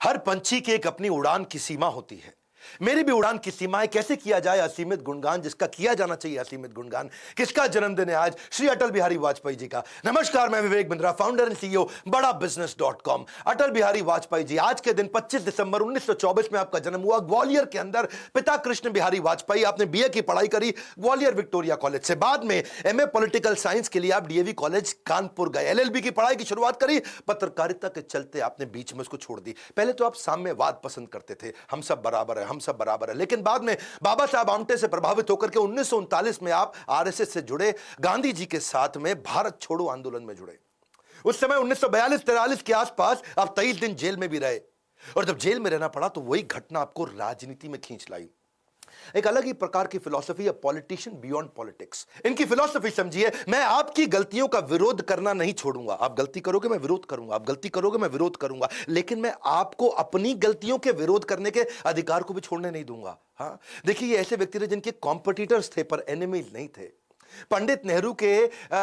हर पंछी की एक अपनी उड़ान की सीमा होती है। मेरी भी उड़ान की सीमा है। कैसे किया जाए असीमित गुणगान, जिसका किया जाना चाहिए असीमित गुणगान। किसका जन्मदिन है आज? श्री अटल बिहारी वाजपेयी जी का। नमस्कार, मैं Vivek Bindra, founder and CEO बड़ा बिजनेस.com। अटल बिहारी वाजपेयी जी आज के दिन 25 दिसंबर 1924 में आपका जन्म हुआ। ग्वालियर के अंदर पिता कृष्ण बिहारी वाजपेयी। आपने बीए की पढ़ाई करी ग्वालियर विक्टोरिया कॉलेज से। बाद में एमए पॉलिटिकल साइंस के लिए आप डीएवी कॉलेज कानपुर गए। एलएलबी की पढ़ाई की शुरुआत करी। पत्रकारिता के चलते आपने बीच में उसको छोड़ दी। पहले तो आप साम्यवाद पसंद करते थे, हम सब बराबर है, हम सब बराबर है। लेकिन बाद में बाबा साहब आमटे से प्रभावित होकर के 1939 में आप आरएसएस से जुड़े। गांधी जी के साथ में भारत छोड़ो आंदोलन में जुड़े। उस समय 1942-43 के आसपास आप 23 दिन जेल में भी रहे। और जब जेल में रहना पड़ा तो वही घटना आपको राजनीति में खींच लाई। एक अलग ही प्रकार की फिलॉसफी है, पॉलिटिशियन बियॉन्ड पॉलिटिक्स। इनकी फिलॉसफी समझिए, मैं आपकी गलतियों का विरोध करना नहीं छोड़ूंगा। आप गलती करोगे मैं विरोध करूंगा, आप गलती करोगे मैं विरोध करूंगा, लेकिन मैं आपको अपनी गलतियों के विरोध करने के अधिकार को भी छोड़ने नहीं दूंगा। हाँ, देखिए, ये ऐसे व्यक्ति थे जिनके कॉम्पिटिटर्स थे पर एनिमीज नहीं थे। पंडित नेहरू के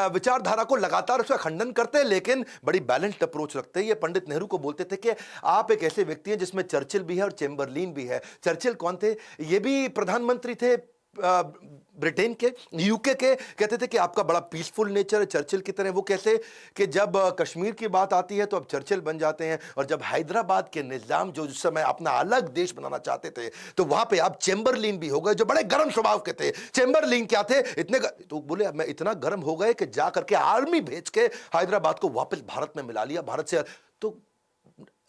विचारधारा को लगातार उसका खंडन करते, लेकिन बड़ी बैलेंस्ड अप्रोच रखते हैं। ये पंडित नेहरू को बोलते थे कि आप एक ऐसे व्यक्ति हैं जिसमें चर्चिल भी है और चेम्बरलिन भी है। चर्चिल कौन थे? ये भी प्रधानमंत्री थे ब्रिटेन के, यूके के। कहते थे कि आपका बड़ा पीसफुल नेचर है चर्चिल की तरह। वो कैसे कि जब कश्मीर की बात आती है तो अब चर्चिल बन जाते हैं, और जब हैदराबाद के निजाम जो उस समय अपना अलग देश बनाना चाहते थे तो वहां पे आप चेम्बरलिन भी हो गए, जो बड़े गर्म स्वभाव के थे। चेम्बरलिन क्या थे? तो बोले मैं इतना गर्म हो गए कि जा करके आर्मी भेज के हैदराबाद को वापस भारत में मिला लिया, भारत से। तो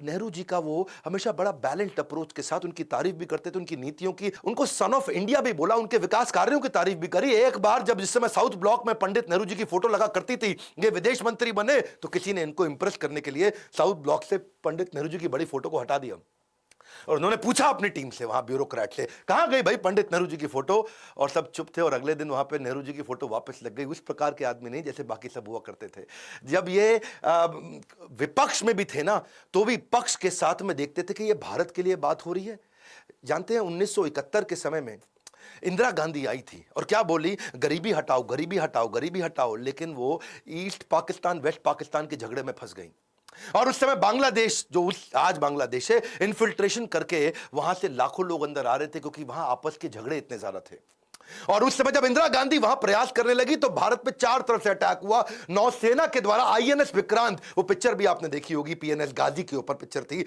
नेहरू जी का वो हमेशा बड़ा बैलेंस्ड अप्रोच के साथ उनकी तारीफ भी करते थे, उनकी नीतियों की। उनको सन ऑफ इंडिया भी बोला, उनके विकास कार्यों की तारीफ भी करी। एक बार जब जिस समय साउथ ब्लॉक में पंडित नेहरू जी की फोटो लगा करती थी, ये विदेश मंत्री बने, तो किसी ने इनको इंप्रेस करने के लिए साउथ ब्लॉक से पंडित नेहरू जी की बड़ी फोटो को हटा दिया। और उन्होंने पूछा अपनी टीम से, वहां ब्यूरोक्रेट से, कहां गई भाई पंडित नेहरू जी की फोटो? और सब चुप थे। और अगले दिन वहां पे नेहरू जी की फोटो वापस लग गई। उस प्रकार के आदमी नहीं जैसे बाकी सब हुआ करते थे। जब ये विपक्ष में भी थे ना, तो भी पक्ष के साथ में देखते थे कि ये भारत के लिए बात हो रही है। जानते हैं 1971 के समय में इंदिरा गांधी आई थी और क्या बोली? गरीबी हटाओ, गरीबी हटाओ, गरीबी हटाओ। लेकिन वो ईस्ट पाकिस्तान वेस्ट पाकिस्तान के झगड़े में फंस गई। और उस समय बांग्लादेश, जो आज बांग्लादेश है, इन्फिल्ट्रेशन करके वहां से लाखों लोग अंदर आ रहे थे, क्योंकि वहां आपस के झगड़े इतने ज्यादा थे। और उस समय जब इंदिरा गांधी वहां प्रयास करने लगी तो भारत पे चार तरफ से अटैक हुआ। नौसेना के द्वारा आईएनएस विक्रांत, वो पिक्चर भी आपने देखी होगी, पीएनएस गाजी के ऊपर पिक्चर थी।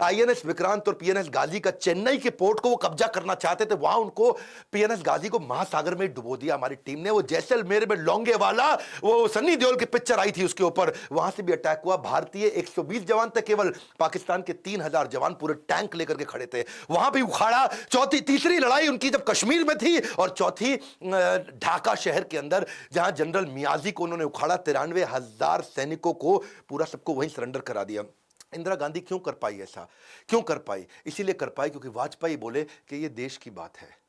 आईएनएस विक्रांत और पीएनएस गाजी का चेन्नई के पोर्ट को वो कब्जा करना चाहते थे। वहां उनको पीएनएस गाजी को महासागर में डुबो दिया हमारी टीम ने। वो जैसलमेर में लोंगे वाला, वो सन्नी देओल की पिक्चर आई थी उसके ऊपर, वहां से भी अटैक हुआ। भारतीय 120 जवान थे केवल, पाकिस्तान के 3000 जवान पूरे टैंक लेकर के खड़े थे। वहां भी उखाड़ा। तीसरी लड़ाई उनकी जब कश्मीर में थी, और चौथी ढाका शहर के अंदर, जहां जनरल मियाजी को उन्होंने उखाड़ा। 93,000 सैनिकों को, पूरा सबको वहीं सरेंडर करा दिया। इंदिरा गांधी क्यों कर पाई ऐसा? क्यों कर पाई? इसीलिए कर पाई क्योंकि वाजपेयी बोले कि यह देश की बात है,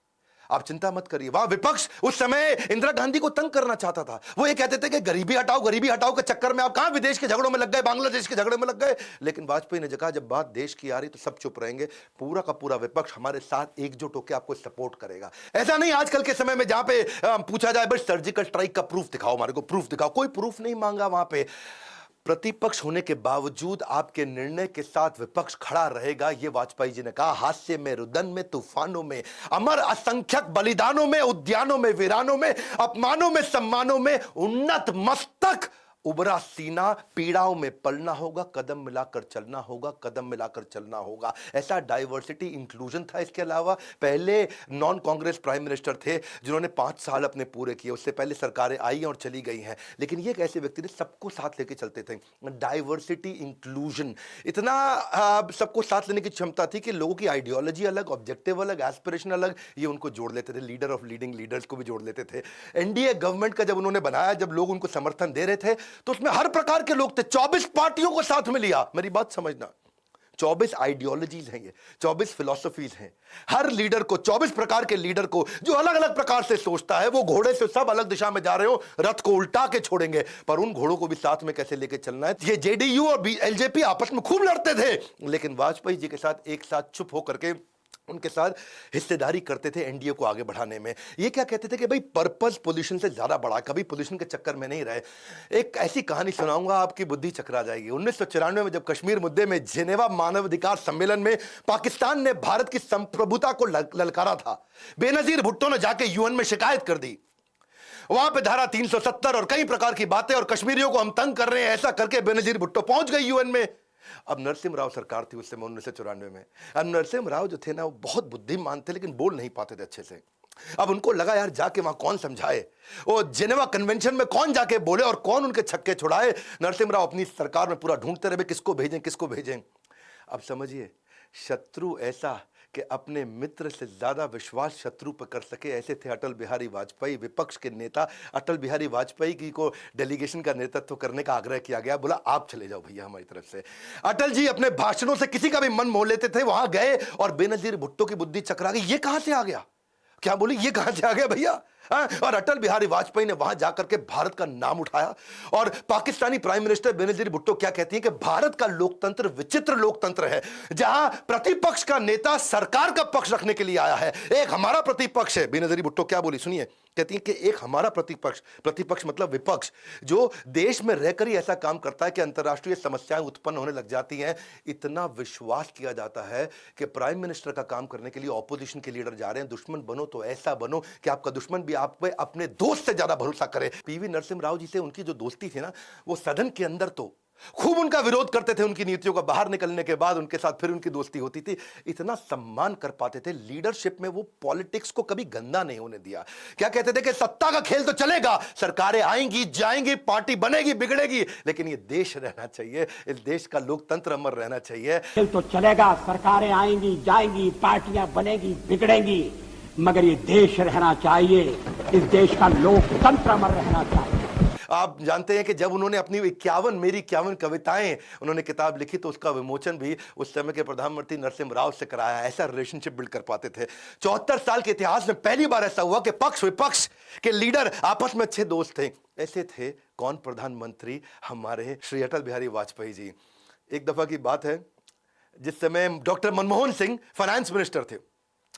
आप चिंता मत करिए। वहां विपक्ष उस समय इंदिरा गांधी को तंग करना चाहता था। वो ये कहते थे कि गरीबी हटाओ के चक्कर में आप कहां विदेश के झगड़ों में लग गए, बांग्लादेश के झगड़े में लग गए। लेकिन वाजपेयी ने कहा जब बात देश की आ रही तो सब चुप रहेंगे, पूरा का पूरा विपक्ष हमारे साथ एकजुट होकर आपको सपोर्ट करेगा। ऐसा नहीं आजकल के समय में जहां पे पूछा जाए बस सर्जिकल स्ट्राइक का प्रूफ दिखाओ, हमारे को प्रूफ दिखाओ। कोई प्रूफ नहीं मांगा। वहां पे प्रतिपक्ष होने के बावजूद आपके निर्णय के साथ विपक्ष खड़ा रहेगा, यह वाजपेयी जी ने कहा। हास्य में, रुदन में, तूफानों में, अमर असंख्यक बलिदानों में, उद्यानों में, वीरानों में, अपमानों में, सम्मानों में, उन्नत मस्तक, उबरा सीना, पीड़ाओं में पलना होगा, कदम मिलाकर चलना होगा, कदम मिलाकर चलना होगा। ऐसा डाइवर्सिटी इंक्लूजन था। इसके अलावा पहले नॉन कांग्रेस प्राइम मिनिस्टर थे जिन्होंने 5 साल अपने पूरे किए। उससे पहले सरकारें आई और चली गई हैं, लेकिन ये एक ऐसे व्यक्ति थे सबको साथ लेके चलते थे। डाइवर्सिटी इंक्लूजन, इतना सबको साथ लेने की क्षमता थी कि लोगों की आइडियोलॉजी अलग, ऑब्जेक्टिव अलग, एस्पिरेशन अलग, ये उनको जोड़ लेते थे। लीडर ऑफ लीडिंग लीडर्स को भी जोड़ लेते थे। एनडीए गवर्नमेंट का जब उन्होंने बनाया, जब लोग उनको समर्थन दे रहे थे, तो उसमें हर प्रकार के लोग थे। 24 पार्टियों को साथ में लिया। मेरी बात समझना, 24 आइडियोलॉजीज हैं, ये 24 फिलॉसफीज हैं। हर लीडर को, 24 प्रकार के लीडर को, जो अलग अलग प्रकार से सोचता है, वो घोड़े से सब अलग दिशा में जा रहे हो, रथ को उल्टा के छोड़ेंगे, पर उन घोड़ों को भी साथ में कैसे लेके चलना है। ये जेडीयू और एलजेपी आपस में खूब लड़ते थे, लेकिन वाजपेयी जी के साथ एक साथ चुप होकर के उनके साथ हिस्सेदारी करते थे एनडीए को आगे बढ़ाने में। ये क्या कहते थे कि भाई पर्पस पोजीशन से ज्यादा बड़ा, कभी पोजीशन के चक्कर में नहीं रहे। एक ऐसी कहानी सुनाऊंगा, आपकी बुद्धि चकरा जाएगी। 1994 में जब कश्मीर मुद्दे में जेनेवा मानवाधिकार सम्मेलन में पाकिस्तान ने भारत की संप्रभुता को ललकारा था, बेनजीर भुट्टो ने जाके यूएन में शिकायत कर दी। वहां पे धारा 370 और कई प्रकार की बातें, और कश्मीरियों को हम तंग कर रहे हैं, ऐसा करके बेनजीर भुट्टो पहुंच गई यूएन में। अब नरसिम्हा राव सरकार थी उस समय 1994 में। अब नरसिम्हा राव जो थे ना, वो बहुत बुद्धिमान थे लेकिन बोल नहीं पाते थे अच्छे से। अब उनको लगा यार जाके वहां कौन समझाए, वो जेनेवा कन्वेंशन में कौन जाके बोले और कौन उनके छक्के छुड़ाए। नरसिम्हा राव अपनी सरकार में पूरा ढूंढते रहे किसको भेजें किसको भेजें। अब समझिए, शत्रु ऐसा कि अपने मित्र से ज्यादा विश्वास शत्रु पर कर सके, ऐसे थे अटल बिहारी वाजपेयी। विपक्ष के नेता अटल बिहारी वाजपेयी की को डेलीगेशन का नेतृत्व करने का आग्रह किया गया, बोला आप चले जाओ भैया हमारी तरफ से। अटल जी अपने भाषणों से किसी का भी मन मोह लेते थे, वहां गए और बेनजीर भुट्टो की बुद्धि चकरा गई। ये कहां से आ गया, क्या बोले ये कहां से आ गया भैया। और अटल बिहारी वाजपेयी ने वहां जाकर के भारत का नाम उठाया। और पाकिस्तानी प्राइम मिनिस्टर बेनजीर भुट्टो क्या कहती हैं कि भारत का लोकतंत्र विचित्र लोकतंत्र है, जहां प्रतिपक्ष का नेता सरकार का पक्ष रखने के लिए आया है। एक हमारा प्रतिपक्ष है। बेनजीर भुट्टो क्या बोली सुनिए, कहती है कि एक हमारा प्रतिपक्ष, प्रतिपक्ष मतलब विपक्ष, जो देश में रहकर ही ऐसा काम करता है कि अंतर्राष्ट्रीय समस्याएं उत्पन्न होने लग जाती हैं। इतना विश्वास किया जाता है कि प्राइम मिनिस्टर का काम करने के लिए ऑपोजिशन के लीडर जा रहे हैं। दुश्मन बनो तो ऐसा बनो कि आपका दुश्मन भी आप पे अपने दोस्त से ज्यादा भरोसा करे। पीवी नरसिम्हा राव जी से उनकी जो दोस्ती थी ना, वो सदन के अंदर तो खूब उनका विरोध करते थे उनकी नीतियों का, बाहर निकलने के बाद उनके साथ फिर उनकी दोस्ती होती थी। इतना सम्मान कर पाते थे लीडरशिप में, वो पॉलिटिक्स को कभी गंदा नहीं होने दिया। क्या कहते थे कि सत्ता का खेल तो चलेगा, सरकारें आएंगी जाएंगी, पार्टी बनेगी बिगड़ेगी, लेकिन ये देश रहना चाहिए, इस देश का लोकतंत्र अमर रहना चाहिए। खेल तो चलेगा, सरकारें आएंगी जाएंगी, पार्टियां बनेगी बिगड़ेंगी, मगर ये देश रहना चाहिए, इस देश का लोकतंत्र अमर रहना चाहिए। आप जानते हैं कि जब उन्होंने अपनी 51 कविताएं उन्होंने किताब लिखी, तो उसका विमोचन भी उस समय के प्रधानमंत्री नरसिम्हा राव से कराया। ऐसा रिलेशनशिप बिल्ड कर पाते थे। 74 साल के इतिहास में पहली बार ऐसा हुआ कि पक्ष विपक्ष के लीडर आपस में अच्छे दोस्त थे। ऐसे थे कौन, प्रधानमंत्री हमारे श्री अटल बिहारी वाजपेयी जी। एक दफा की बात है, जिस समय doctor Manmohan Singh finance minister थे,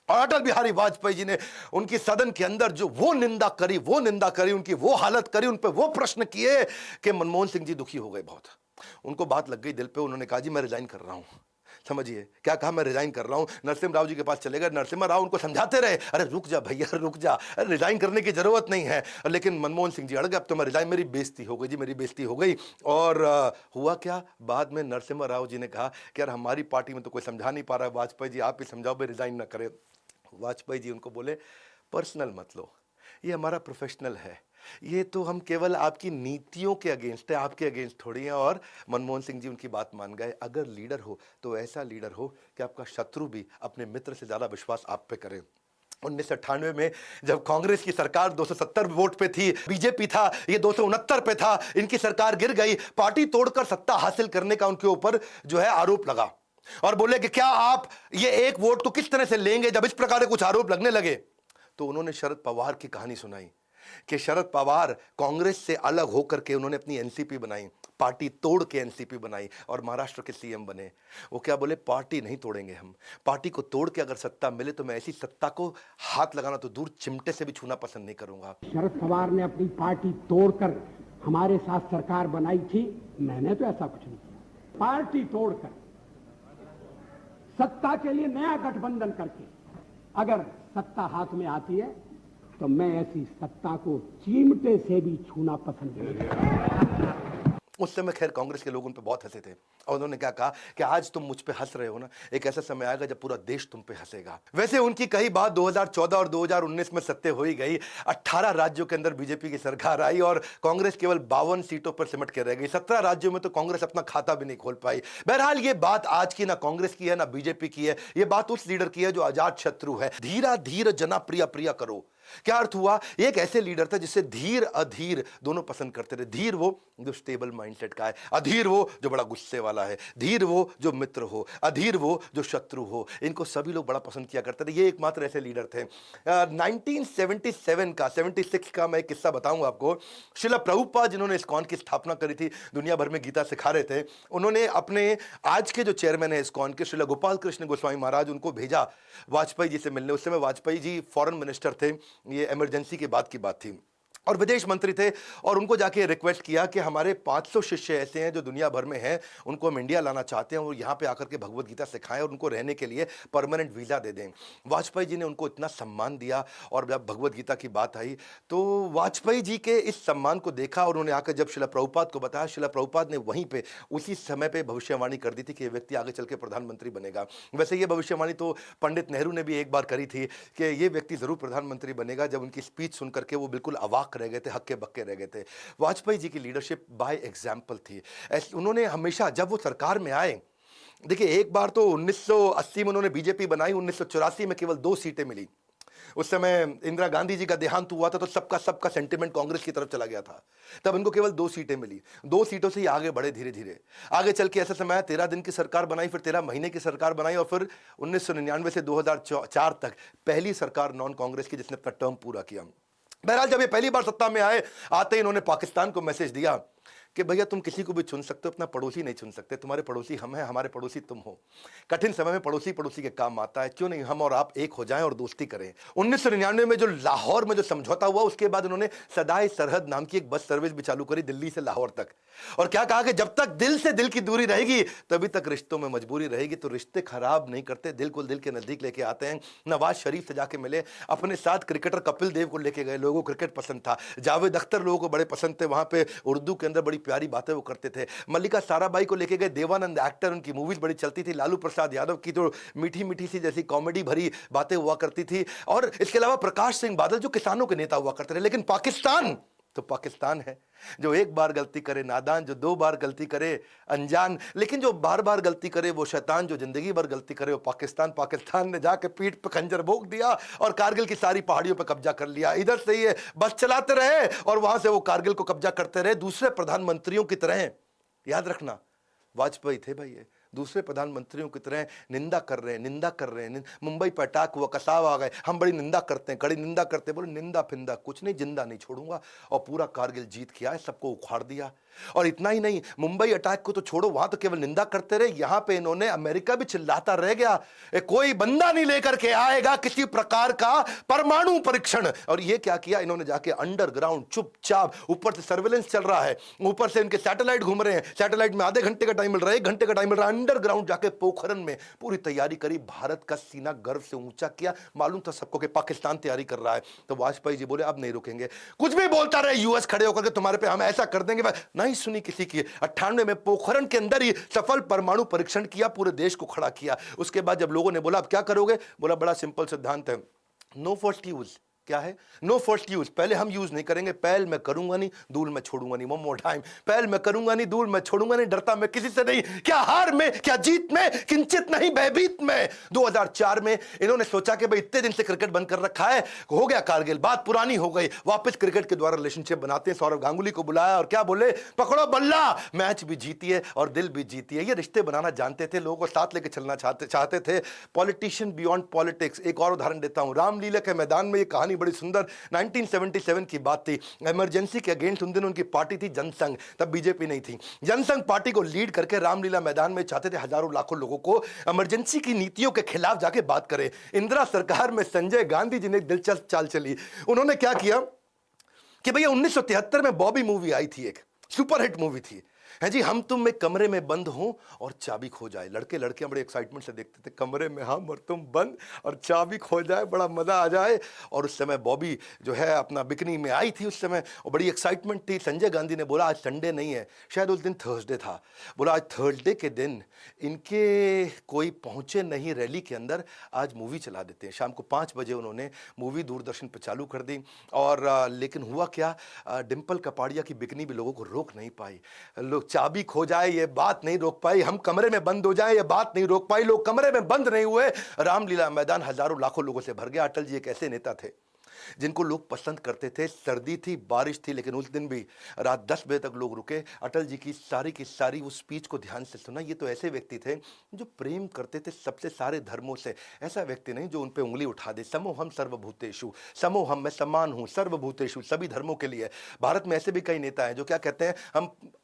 और अटल बिहारी वाजपेयी जी ने उनकी सदन के अंदर जो वो निंदा करी, उनकी वो हालत करी, उन पे वो प्रश्न किए कि मनमोहन सिंह जी दुखी हो गए बहुत। उनको बात लग गई दिल पे। उन्होंने कहा जी मैं रिजाइन कर रहा हूं। समझिए क्या कहा, मैं रिजाइन कर रहा हूं। नरसिम्हा राव जी के पास चले गए। नरसिम्हा राव उनको समझाते रहे, अरे रुक जा भैया रुक जा, अरे रिजाइन करने की जरूरत नहीं है। लेकिन मनमोहन सिंह जी अड़ गए, अब तो मैं रिजाइन, मेरी बेइज्जती हो गई जी, मेरी बेइज्जती हो गई। और हुआ क्या, बाद में नरसिम्हा राव जी ने कहा कि यार हमारी पार्टी में तो कोई समझा नहीं पा रहा है, वाजपेयी जी आप ही समझाओ भाई रिजाइन ना करें। वाजपेयी जी उनको बोले पर्सनल मत लो, ये हमारा प्रोफेशनल है, ये तो हम केवल आपकी नीतियों के अगेंस्ट है, आपके अगेंस्ट थोड़ी है। और मनमोहन सिंह जी उनकी बात मान गए। अगर लीडर हो तो ऐसा लीडर हो कि आपका शत्रु भी अपने मित्र से ज्यादा विश्वास आप पे करे। 1998 में जब कांग्रेस की सरकार 270 वोट पे थी, बीजेपी था ये 269 पे था, इनकी सरकार गिर गई। पार्टी तोड़कर सत्ता हासिल करने का उनके ऊपर जो है आरोप लगा, और बोले कि क्या आप ये एक वोट को किस तरह से लेंगे जब इस प्रकार के कुछ आरोप लगने लगे। तो उन्होंने शरद पवार की कहानी सुनाई कि शरद पवार कांग्रेस से अलग होकर के उन्होंने अपनी एनसीपी बनाई, पार्टी तोड़ के एनसीपी बनाई और महाराष्ट्र के सीएम बने। वो क्या बोले, पार्टी नहीं तोड़ेंगे हम, पार्टी को तोड़ के अगर सत्ता मिले तो मैं ऐसी सत्ता को हाथ लगाना तो दूर चिमटे से भी छूना पसंद नहीं करूंगा। शरद पवार ने अपनी पार्टी तोड़कर हमारे साथ सरकार बनाई थी, मैंने तो ऐसा कुछ नहीं किया। पार्टी तोड़कर सत्ता के लिए नया गठबंधन करके अगर सत्ता हाथ में आती है तो मैं ऐसी सत्ता को चिमटे से भी छूना पसंद नहीं करता। उस समय खैर कांग्रेस के लोग उन पे बहुत हंसे थे, और उन्होंने क्या कहा कि आज तुम मुझ पे हंस रहे हो ना, एक ऐसा समय आएगा जब पूरा देश तुम पे हंसेगा। वैसे उनकी कही बात 2014 और 2019 में सत्य हो ही गई। 18 राज्यों के अंदर बीजेपी की सरकार आई और कांग्रेस केवल 52 सीटों पर सिमट के रह गई। 17 राज्यों में तो कांग्रेस अपना खाता भी नहीं खोल पाई। बहरहाल ये बात आज की ना कांग्रेस की है ना बीजेपी की है, ये बात उस लीडर की है जो आजाद शत्रु है। धीरा धीर जना प्रिया प्रिया करो। क्या अर्थ हुआ, एक ऐसे लीडर था जिससे धीर अधीर दोनों पसंद करते थे। धीर वो जो स्टेबल माइंडसेट का है, अधीर वो जो बड़ा गुस्से वाला वाला है। धीर वो जो मित्र हो, अधीर वो जो शत्रु हो, इनको सभी लोग बड़ा पसंद किया करते थे। ये एकमात्र ऐसे लीडर थे। 1977 का 76 का मैं एक किस्सा बताऊंगा आपको। श्रील प्रभुपाद जिन्होंने इस्कॉन की स्थापना करी थी, दुनिया भर में गीता सिखा रहे थे, उन्होंने अपने आज के जो चेयरमैन है इस्कॉन के, श्रील गोपाल कृष्ण गोस्वामी महाराज, उनको भेजा वाजपेयी जी से मिलने। उस समय वाजपेयी जी फॉरेन मिनिस्टर थे, ये इमरजेंसी के बाद की बात थी, और विदेश मंत्री थे। और उनको जाके रिक्वेस्ट किया कि हमारे 500 शिष्य ऐसे हैं जो दुनिया भर में हैं, उनको हम इंडिया लाना चाहते हैं और यहाँ पे आकर के भगवत गीता सिखाएं और उनको रहने के लिए परमानेंट वीज़ा दे दें। वाजपेयी जी ने उनको इतना सम्मान दिया, और जब भगवत गीता की बात आई तो वाजपेयी जी के इस सम्मान को देखा और उन्होंने आकर जब शिला प्रभुपाद को बताया, शिला प्रभुपाद ने वहीं पर उसी समय पर भविष्यवाणी कर दी थी कि ये व्यक्ति आगे चल के प्रधानमंत्री बनेगा। वैसे ये भविष्यवाणी तो पंडित नेहरू ने भी एक बार करी थी कि ये व्यक्ति ज़रूर प्रधानमंत्री बनेगा। जब उनकी स्पीच सुन करके वो बिल्कुल अवाक रह गए थे, हक्के बक्के रह गए थे। वाजपेयी जी की लीडरशिप बाय एग्जाम्पल थी। उन्होंने हमेशा जब वो सरकार में आए, देखिए एक बार तो 1980 में उन्होंने बीजेपी बनाई, 1984 में केवल 2 सीटें मिली। उस समय इंदिरा गांधी जी का देहांत हुआ था, तो सबका सेंटिमेंट कांग्रेस की तरफ चला गया था। तब इनको केवल 2 सीटें मिली। 2 सीटों से ही आगे बढ़े धीरे धीरे। आगे चल के ऐसा समय आया, 13 दिन की सरकार बनाई, फिर 13 महीने की सरकार बनाई, और फिर 1999 से 2004 तक पहली सरकार नॉन कांग्रेस की जिसने अपना टर्म पूरा किया। बहरहाल जब ये पहली बार सत्ता में आए, आते ही इन्होंने पाकिस्तान को मैसेज दिया कि भैया तुम किसी को भी चुन सकते हो, अपना पड़ोसी नहीं चुन सकते। तुम्हारे पड़ोसी हम हैं, हमारे पड़ोसी तुम हो। कठिन समय में पड़ोसी पड़ोसी के काम आता है, क्यों नहीं हम और आप एक हो जाएं और दोस्ती करें। 1999 में जो लाहौर में जो समझौता हुआ, उसके बाद उन्होंने सदाए सरहद नाम की एक बस सर्विस भी चालू करी दिल्ली से लाहौर तक। और क्या कहा कि जब तक दिल से दिल की दूरी रहेगी तभी तक रिश्तों में मजबूरी रहेगी। तो रिश्ते खराब नहीं करते, दिल को दिल के नजदीक लेके आते हैं। नवाज शरीफ से जाके मिले, अपने साथ क्रिकेटर कपिल देव को लेके गए, लोगों को क्रिकेट पसंद था। जावेद अख्तर लोगों को बड़े पसंद थे, वहां पे उर्दू के अंदर बड़ी प्यारी बातें वो करते थे। मल्लिका साराभाई को लेके गए, देवानंद एक्टर, उनकी मूवीज बड़ी चलती थी। लालू प्रसाद यादव की तो मीठी मीठी सी जैसी कॉमेडी भरी बातें हुआ करती थी। और इसके अलावा प्रकाश सिंह बादल जो किसानों के नेता हुआ करते थे। लेकिन पाकिस्तान तो पाकिस्तान है, जो एक बार गलती करे नादान, जो 2 बार गलती करे अनजान, लेकिन जो बार बार गलती करे वो शैतान, जो जिंदगी भर गलती करे वो पाकिस्तान। पाकिस्तान ने जाके पीठ पे खंजर भोंक दिया और कारगिल की सारी पहाड़ियों पे कब्जा कर लिया। इधर से ये बस चलाते रहे और वहां से वो कारगिल को कब्जा करते रहे, दूसरे प्रधानमंत्रियों की तरह। याद रखना, वाजपेयी थे भाई, ये दूसरे प्रधानमंत्रियों की तरह निंदा कर रहे हैं। मुंबई पर अटैक हुआ, कसाव आ गए, हम बड़ी निंदा करते हैं, कड़ी निंदा करते हैं। बोले निंदा फिंदा कुछ नहीं, जिंदा नहीं छोड़ूंगा। और पूरा कारगिल जीत के आए, सबको उखाड़ दिया। और इतना ही नहीं, मुंबई अटैक को तो छोड़ो, वहां तो केवल निंदा करते रहे, यहां पे इन्होंने, अमेरिका भी चिल्लाता रह गया, कोई बंदा नहीं लेकर के आएगा किसी प्रकार का परमाणु परीक्षण। और ये क्या किया इन्होंने, जाके अंडरग्राउंड चुपचाप, ऊपर से सर्वेलेंस चल रहा है, ऊपर से इनके सैटेलाइट घूम रहे हैं, सैटेलाइट में आधे घंटे का टाइम मिल रहा है, 1 घंटे का टाइम मिल रहा है, अंडरग्राउंड जाके पोखरन में पूरी तैयारी करी। भारत का सीना गर्व से ऊंचा किया, मालूम था सबको कि पाकिस्तान तैयारी कर रहा है। तो वाजपेयी जी बोले अब नहीं रुकेंगे, कुछ भी बोलता रहे यूएस खड़े होकर के तुम्हारे पे हम ऐसा कर देंगे। नहीं सुनी किसी की। 98 में पोखरन के अंदर ही सफल परमाणु परीक्षण किया, पूरे देश को खड़ा किया। उसके बाद जब लोगों ने बोला अब क्या करोगे, बोला बड़ा सिंपल सिद्धांत है, नो फर्स्ट यूज। क्या है? नो फर्स्ट यूज, पहले हम यूज नहीं करेंगे। पहल मैं करूंगा नहीं, दूल मैं छोड़ूंगा नहीं। वन मोर टाइम, पहल मैं करूंगा नहीं, दूल मैं छोड़ूंगा नहीं। डरता मैं किसी से नहीं, क्या हार में, क्या जीत में, किंचित नहीं भयभीत में। 2004 में इन्होंने सोचा कि भाई इतने दिन से क्रिकेट बंद कर रखा है, हो गया कारगिल, बात पुरानी हो गई, वापस क्रिकेट के द्वारा रिलेशनशिप बनाते हैं। सौरव गांगुली को बुलाया और क्या बोले, पकड़ो बल्ला, मैच भी जीतिए और दिल भी जीतिए। ये रिश्ते बनाना जानते थे, लोगों को साथ लेके चलना चाहते थे। Politician beyond politics. एक और उदाहरण देता हूं, रामलीला के मैदान में ये कहानी बड़ी सुंदर, 1977 की बात थी। इमरजेंसी के अगेंस्ट उन दिनों उनकी पार्टी थी जनसंघ, तब बीजेपी नहीं थी। जनसंघ पार्टी को लीड करके रामलीला मैदान में चाहते थे हजारों लाखों लोगों को इमरजेंसी की नीतियों के खिलाफ जाके बात करें। इंदिरा सरकार में संजय गांधी जी ने एक दिलचस्प चाल चली। उन्होंने क्या किया कि भैया 1973 में बॉबी मूवी आई थी, एक सुपरहिट मूवी थी, है जी, हम तुम एक कमरे में बंद हो और चाबी खो जाए। लड़के लड़कियां बड़े एक्साइटमेंट से देखते थे, कमरे में हम और तुम बंद और चाबी खो जाए, बड़ा मजा आ जाए। और उस समय बॉबी जो है अपना बिकनी में आई थी उस समय, और बड़ी एक्साइटमेंट थी। संजय गांधी ने बोला आज संडे नहीं है, शायद उस दिन थर्सडे था, बोला आज थर्सडे के दिन इनके कोई पहुंचे नहीं रैली के अंदर, आज मूवी चला देते हैं। शाम को 5 बजे उन्होंने मूवी दूरदर्शन पर चालू कर दी। और लेकिन हुआ क्या, डिम्पल कपाड़िया की बिकनी भी लोगों को रोक नहीं पाई। लोग चाबी खो जाए ये बात नहीं रोक पाई, हम कमरे में बंद हो जाए ये बात नहीं रोक पाई। लोग कमरे में बंद नहीं हुए, रामलीला मैदान हजारों लाखों लोगों से भर गया। अटल जी एक ऐसे नेता थे जिनको लोग पसंद करते थे। सर्दी थी, बारिश थी, लेकिन उस दिन भी रात 10 बजे तक लोग रुके। अटल जी की सारी वो स्पीच को ध्यान से सुना। ये तो ऐसे व्यक्ति थे जो प्रेम करते थे सबसे सारे धर्मों से। ऐसा व्यक्ति नहीं जो उन पे उंगली उठा दे। समोहम सर्वभूतेषु, समोहम मैं समान हूं सर्वभूतेषु, सभी धर्मों के लिए। भारत में ऐसे भी कई नेता हैं जो क्या कहते हैं,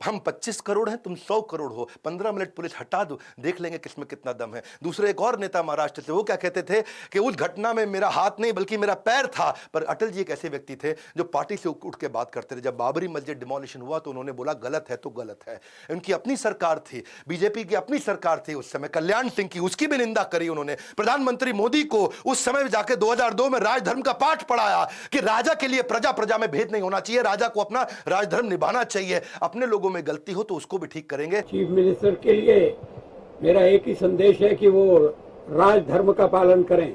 हम 25 करोड़ हैं, तुम 100 करोड़ हो, 15 मिनट पुलिस हटा दो, देख लेंगे किसमें कितना दम है। दूसरे एक और नेता महाराष्ट्र से, वो क्या कहते थे कि उस घटना में मेरा हाथ नहीं बल्कि मेरा पैर था। पर अटल जी एक ऐसे व्यक्ति थे जो पार्टी से उठ के बात करते थे। जब बाबरी मस्जिद डिमोलिशन हुआ तो उन्होंने बोला गलत है तो गलत है। उनकी अपनी सरकार थी, बीजेपी की अपनी सरकार थी उस समय, कल्याण सिंह की, उसकी भी निंदा करी उन्होंने। प्रधानमंत्री मोदी को उस समय जाके 2002 में राजधर्म का पाठ पढ़ाया कि राजा के लिए प्रजा प्रजा में भेद नहीं होना चाहिए, राजा को अपना राजधर्म निभाना चाहिए। अपने लोगों में गलती हो तो उसको भी ठीक करेंगे। चीफ मिनिस्टर के लिए मेरा एक ही संदेश है कि वो राजधर्म का पालन करें।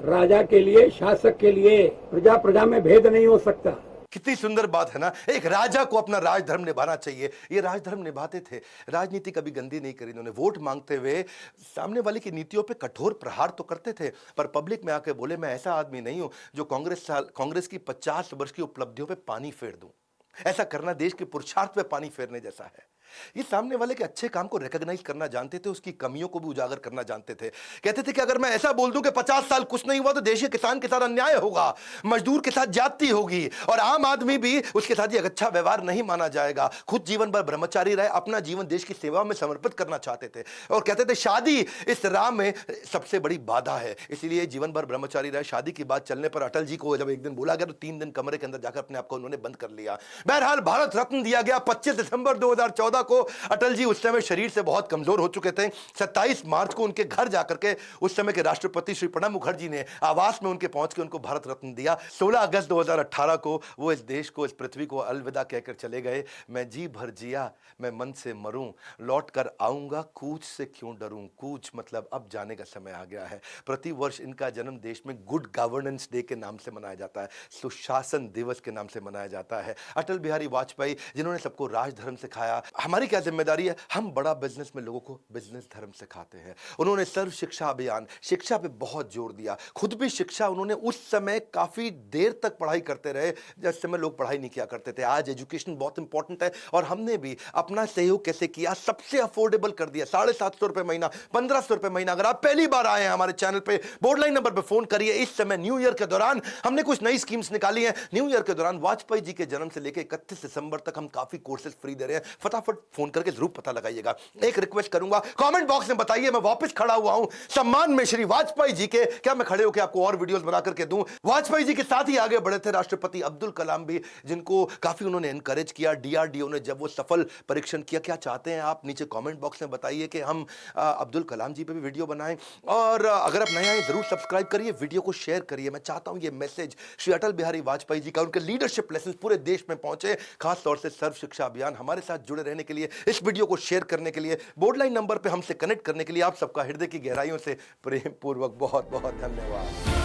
राजा के लिए, शासक के लिए प्रजा प्रजा में भेद नहीं हो सकता। कितनी सुंदर बात है ना। एक राजा को अपना राजधर्म निभाना चाहिए। ये राजधर्म निभाते थे, राजनीति कभी गंदी नहीं करी इन्होंने। वोट मांगते हुए सामने वाले की नीतियों पे कठोर प्रहार तो करते थे, पर पब्लिक में आके बोले मैं ऐसा आदमी नहीं हूं जो कांग्रेस की 50 वर्ष की उपलब्धियों पे पानी फेर दूं। ऐसा करना देश के पुरुषार्थ पे पानी फेरने जैसा है। ये सामने वाले के अच्छे काम को रिकॉग्नाइज करना जानते थे, उसकी कमियों को भी उजागर करना जानते थे। कहते थे कि अगर मैं ऐसा बोल दूं कि 50 साल कुछ नहीं हुआ तो देश के किसान के साथ अन्याय होगा, मजदूर के साथ ज्यादती होगी और आम आदमी भी उसके साथ ये अच्छा व्यवहार नहीं माना जाएगा। खुद जीवन भर ब्रह्मचारी रहे, अपना जीवन देश की सेवा में समर्पित करना चाहते थे और कहते थे शादी इस राह में सबसे बड़ी बाधा है, इसीलिए जीवन भर ब्रह्मचारी रहे। शादी की बात चलने पर अटल जी को जब एक दिन बोला गया तो 3 दिन कमरे के अंदर जाकर अपने आप को उन्होंने बंद कर लिया। बहरहाल भारत रत्न दिया गया 25 दिसंबर 2014 को। अटल जी उस समय शरीर से बहुत कमजोर हो चुके थे। 27 मार्च को उनके घर जाकर के उस समय के राष्ट्रपति श्री प्रणब मुखर्जी ने आवास में उनके पहुंच के उनको भारत रत्न दिया। 16 अगस्त 2018 को वो इस देश को, इस पृथ्वी को अलविदा कहकर चले गए। मैं जी भर जिया, मैं मन से मरूं, लौट कर आऊंगा, कूच से क्यों डरूं। कूच मतलब अब जाने का समय आ गया है। प्रति वर्ष इनका जन्म देश में गुड गवर्नेंस डे के नाम से मनाया जाता है, सुशासन दिवस के नाम से मनाया जाता है। अटल बिहारी वाजपेयी जिन्होंने सबको राजधर्म सिखाया। हमारी क्या जिम्मेदारी है, हम बड़ा बिजनेस में लोगों को बिजनेस धर्म सिखाते हैं। उन्होंने सर्व शिक्षा अभियान, शिक्षा पे बहुत जोर दिया। खुद भी शिक्षा उन्होंने उस समय काफी देर तक पढ़ाई करते रहे जिस समय लोग पढ़ाई नहीं किया करते थे। आज एजुकेशन बहुत इंपॉर्टेंट है और हमने भी अपना सहयोग कैसे किया, सबसे अफोर्डेबल कर दिया। 750 रुपए महीना, 1500 रुपए महीना। अगर आप पहली बार आए हैं हमारे चैनल पे, बोर्ड लाइन नंबर पे फोन करिए। इस समय न्यू ईयर के दौरान हमने कुछ नई स्कीम्स निकाली हैं। न्यू ईयर के दौरान वाजपेयी जी के जन्म से लेकर 31 दिसंबर तक हम काफी कोर्सेज फ्री दे रहे हैं। फटाफट फोन करके जरूर पता लगाइएगा। एक रिक्वेस्ट करूंगा, कमेंट बॉक्स में बताइए, मैं वापस खड़ा हुआ हूं सम्मान में श्री वाजपेयी जी के। क्या मैं खड़े होकर आपको और वीडियोस बना करके दूं? वाजपेयी जी के साथ ही आगे बढ़े थे राष्ट्रपति अब्दुल कलाम भी, जिनको काफी उन्होंने एनकरेज किया। डीआरडीओ ने जब वो सफल परीक्षण किया। क्या चाहते हैं आप नीचे कमेंट बॉक्स में बताइए कि हम अब्दुल कलाम जी पे भी वीडियो बनाएं। और अगर आप नए आए जरूर सब्सक्राइब करिए, वीडियो को शेयर करिए। मैं चाहता हूं ये मैसेज श्री अटल बिहारी वाजपेयी जी का, उनके लीडरशिप लेसन पूरे देश में पहुंचे। खास तौर से सर्व शिक्षा अभियान। हमारे साथ जुड़े रहने के लिए, इस वीडियो को शेयर करने के लिए, बोर्ड लाइन नंबर पे हमसे कनेक्ट करने के लिए आप सबका हृदय की गहराइयों से प्रेम पूर्वक बहुत बहुत धन्यवाद।